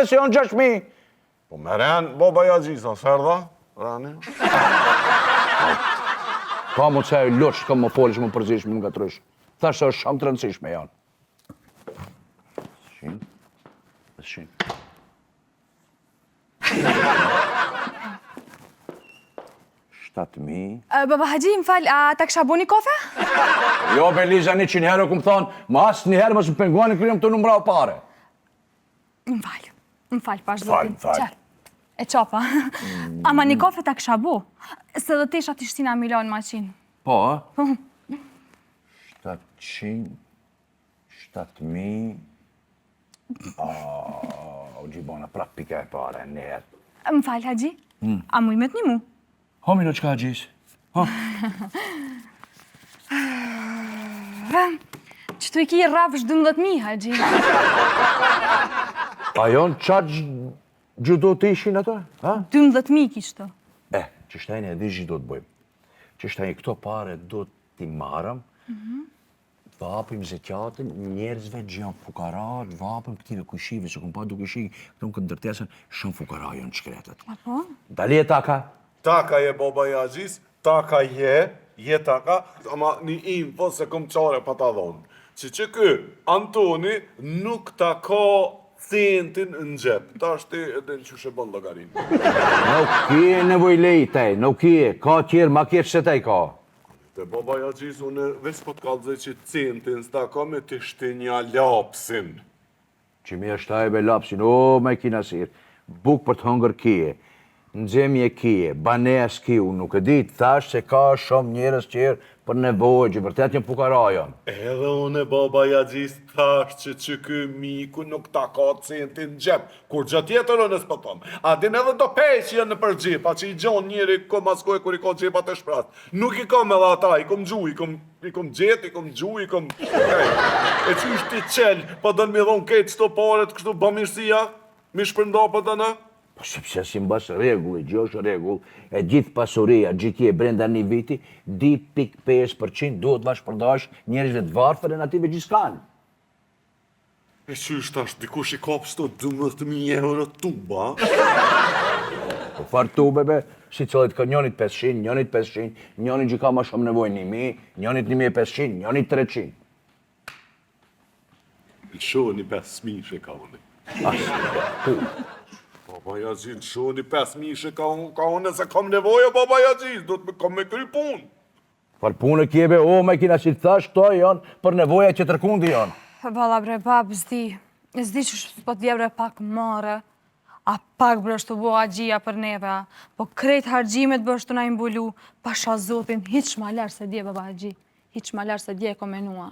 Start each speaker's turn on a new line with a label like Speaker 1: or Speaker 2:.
Speaker 1: komision 6.000.
Speaker 2: Po me ren, baba Jagjisa, sërda? Rani?
Speaker 1: Ka mu të sejë loqë, ka më folish, më përzish, më nga trysh. Thashtë është shumë të rëndësishme janë. 100. 7.000.
Speaker 3: Baba Haxhi, më fal, a ta kisha bu një kafe?
Speaker 1: Jo, Beliza, 100 herë ku më thonë, ma asë një herë më së penguani kërëm të numra o pare.
Speaker 3: Më fal, pash
Speaker 1: Fal,
Speaker 3: zotin.
Speaker 1: fal.
Speaker 3: Qel, e qapa. Ama një kafe ta kisha bu. Se dhe tesha t'i shtina milion maqin.
Speaker 1: Po, a? 700, 7.000. O gjibona, prap pika e pare, në herë.
Speaker 3: Më fal, Haxhi, a mu i met një mu?
Speaker 1: Homi në qka gjisë?
Speaker 3: Qëtu i ki rafsh 12.000, Haxhi.
Speaker 1: A jonë qa gjdo të ishin ato?
Speaker 3: 12.000 kishto.
Speaker 1: Që shtajnë edhe gjithë do të bëjmë. Që shtajnë këto pare do t'i marëm, vapim zekjatën njerëzve që janë fukarat, vapim këtive kushive, që këmë pa du kushi, këto më këtë ndërtesën, shumë fukara janë qkretet.
Speaker 3: A po?
Speaker 1: Dali e taka?
Speaker 2: Taka je baba Jagjis, taka je taka, ama një info se kom qare pa ta dhonë. Që kë, Antoni nuk ta ka centin në gjep. Ta është ti edhe në qyshe bon logarin.
Speaker 1: Nuk kje nevoj lejtaj, nuk kje, ka tjerë, ma kjerë se taj ka.
Speaker 2: Te baba Jagjis, unë veç po t'kallëzë që centin s'ta ka me të shtinja lapsin.
Speaker 1: Që mi është tajbe lapsin, o me kina sirë, buk për të hëngër kje, në gjemje kje, banes kje, unë nuk e ditë, thash se ka shumë njerës qërë për nevojë, që vërtet një pukarajon.
Speaker 2: Edhe unë baba Jagjis thash që ky miku nuk ta ka centin gjep, kur gjatë tjetër unë s'po tom. A din edhe do peqë janë në për gjepa, që i gjon njeri ko maskoj kur i ka gjepat e shprat. Nuk i kam edhe ata, i kom gju, i kom gjet, i kom gju, i kom... E që ishtë ti qel, pa dënë mi dhonë kejtë qëto paret, kështu bëmirësia, mi shpërnda për të në?
Speaker 1: Po sepse si mbas regulli, gjë është regull, e gjithë pasuria, gjithje brenda një viti, 2.5% duhet vashpërdash njerëzve të varfër e native gjithë
Speaker 2: E që ishtë ashtë dikush i kapë shto 12.000 euro tuba?
Speaker 1: Po farë tube, be, si cëllit ka njonit 500, njonit 500, njonit që ka ma shumë nevoj 1.000, njonit 1.500, njonit 300.
Speaker 2: Lësho një 5.000 që ka unë. Baba Jagjis, lësho një 5.000 që ka unë, se kam nevoja, baba Jagjis, do të kam me kry punë.
Speaker 1: Farë punë kjebe, o, me kina si të thash, to janë për nevoja që tërkundi janë.
Speaker 3: Bala bre, bab, zdi që s'po t'vjebre pak mare, a pak bre është të bo Haxhia për neve, po krejt hargjimet bre është të na imbulu, pasha zotin, hiq ma lërë se dje, baba Haxhi, hiq ma lërë se dje e komenua.